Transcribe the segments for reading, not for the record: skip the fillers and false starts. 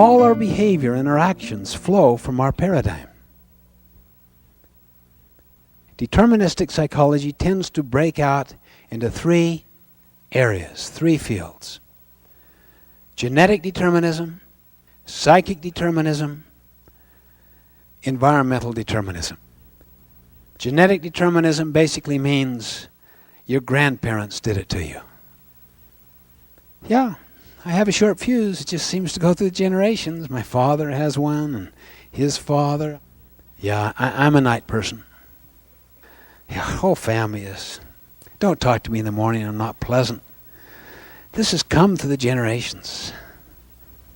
all our behavior and our actions flow from our paradigm. Deterministic psychology tends to break out into three areas, three fields: genetic determinism, psychic determinism, environmental determinism. Genetic determinism basically means your grandparents did it to you. Yeah, I have a short fuse. It just seems to go through the generations. My father has one, and his father. Yeah, I'm a night person. Yeah, whole family is. Don't talk to me in the morning. I'm not pleasant. This has come through the generations.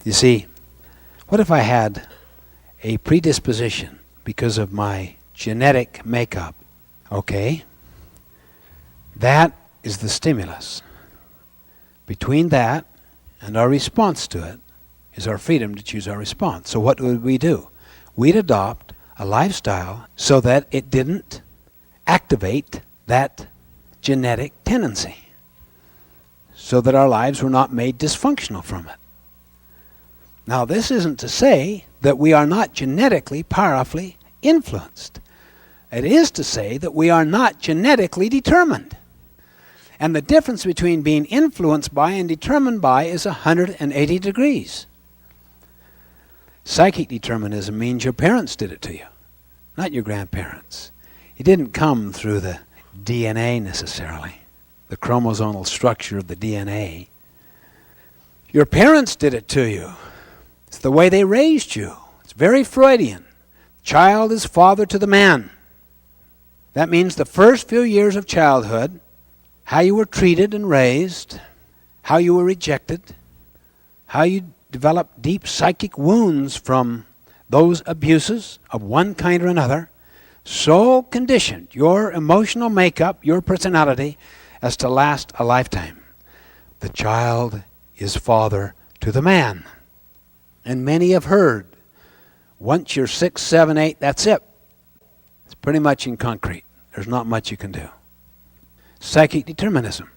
You see, what if I had a predisposition because of my genetic makeup? Okay, that is the stimulus. Between that and our response to it is our freedom to choose our response. So what would we do? We'd adopt a lifestyle so that it didn't activate that genetic tendency, so that our lives were not made dysfunctional from it. Now, this isn't to say that we are not genetically powerfully influenced. It is to say that we are not genetically determined. And the difference between being influenced by and determined by is 180 degrees. Psychic determinism means your parents did it to you, not your grandparents. It didn't come through the DNA necessarily, the chromosomal structure of the DNA. Your parents did it to you. It's the way they raised you. It's very Freudian. Child is father to the man. That means the first few years of childhood, how you were treated and raised, how you were rejected, how you developed deep psychic wounds from those abuses of one kind or another, so conditioned your emotional makeup, your personality, as to last a lifetime. The child is father to the man. And many have heard, once you're 6, 7, 8, that's it. It's pretty much in concrete. There's not much you can do. Psychic determinism.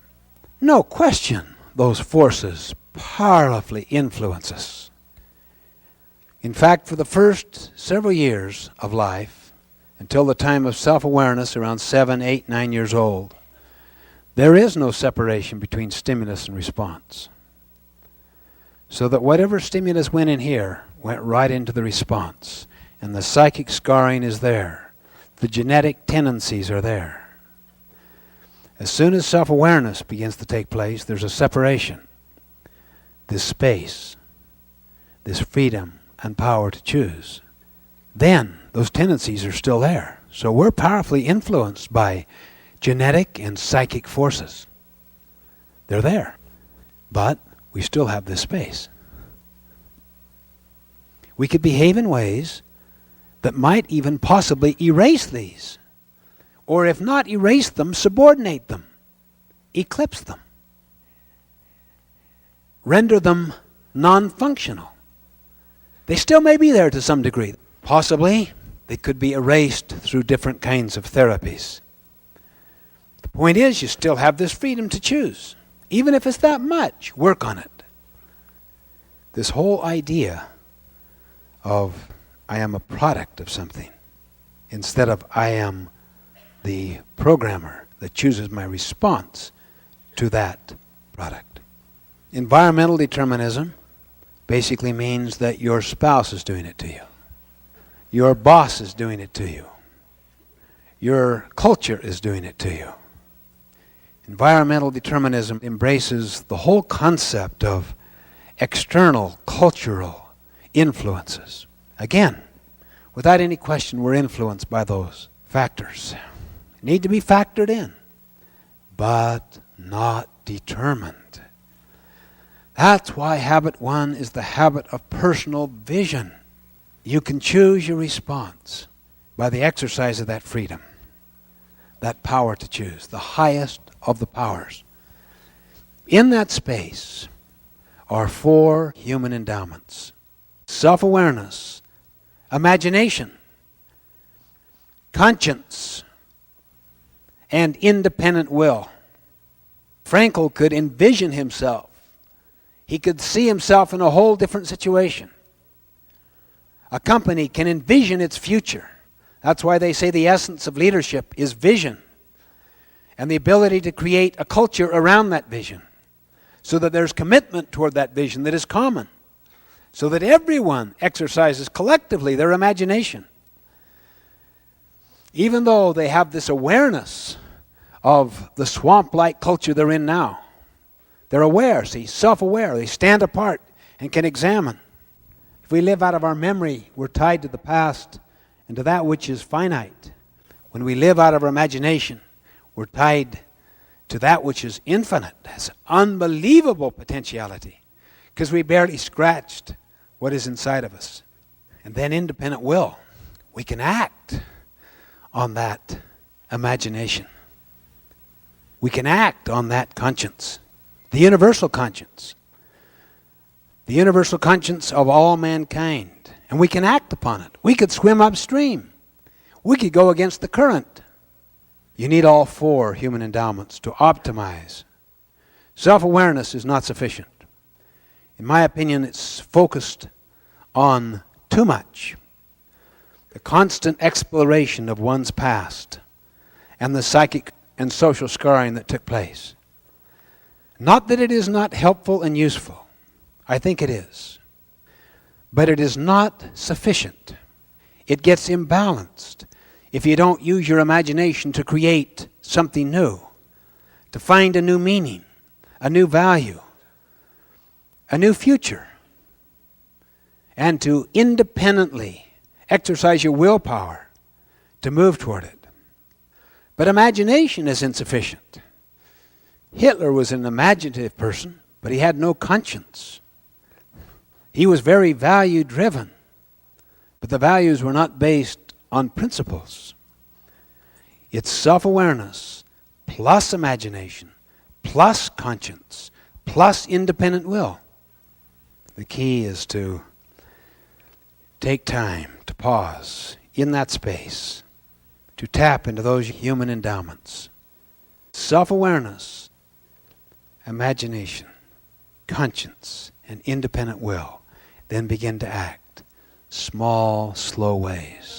No question, those forces powerfully influence us. In fact, for the first several years of life, until the time of self-awareness around 7, 8, 9 years old, there is no separation between stimulus and response. So that whatever stimulus went in here went right into the response. And the psychic scarring is there. The genetic tendencies are there. As soon as self-awareness begins to take place, there's a separation. This space, this freedom and power to choose. Then those tendencies are still there. So we're powerfully influenced by genetic and psychic forces. They're there. But we still have this space. We could behave in ways that might even possibly erase these. Or if not erase them, subordinate them, eclipse them, render them non-functional. They still may be there to some degree. Possibly they could be erased through different kinds of therapies. The point is, you still have this freedom to choose. Even if it's that much, work on it. This whole idea of I am a product of something, instead of I am the programmer that chooses my response to that product. Environmental determinism basically means that your spouse is doing it to you. Your boss is doing it to you. Your culture is doing it to you. Environmental determinism embraces the whole concept of external cultural influences. Again, without any question, we're influenced by those factors. Need to be factored in, but not determined. That's why habit 1 is the habit of personal vision. You can choose your response by the exercise of that freedom, that power to choose, the highest of the powers. In that space are 4 human endowments: self-awareness, imagination, conscience, and independent will. Frankl could envision himself. He could see himself in a whole different situation. A company can envision its future. That's why they say the essence of leadership is vision and the ability to create a culture around that vision so that there's commitment toward that vision that is common, so that everyone exercises collectively their imagination. Even though they have this awareness of the swamp-like culture they're in now, they're aware, see, self-aware. They stand apart and can examine. If we live out of our memory, we're tied to the past and to that which is finite. When we live out of our imagination, we're tied to that which is infinite, has unbelievable potentiality, because we barely scratched what is inside of us. And then independent will. We can act on that imagination. We can act on that conscience, the universal conscience of all mankind. And we can act upon it. We could swim upstream. We could go against the current. You need all four human endowments to optimize. Self-awareness is not sufficient. In my opinion, it's focused on too much. The constant exploration of one's past and the psychic and social scarring that took place. Not that it is not helpful and useful. I think it is. But it is not sufficient. It gets imbalanced if you don't use your imagination to create something new, to find a new meaning, a new value, a new future, and to independently exercise your willpower to move toward it. But imagination is insufficient. Hitler was an imaginative person, but he had no conscience. He was very value-driven, but the values were not based on principles. It's self-awareness plus imagination plus conscience plus independent will. The key is to take time to pause in that space, to tap into those human endowments. Self-awareness, imagination, conscience, and independent will. Then begin to act. Small, slow ways.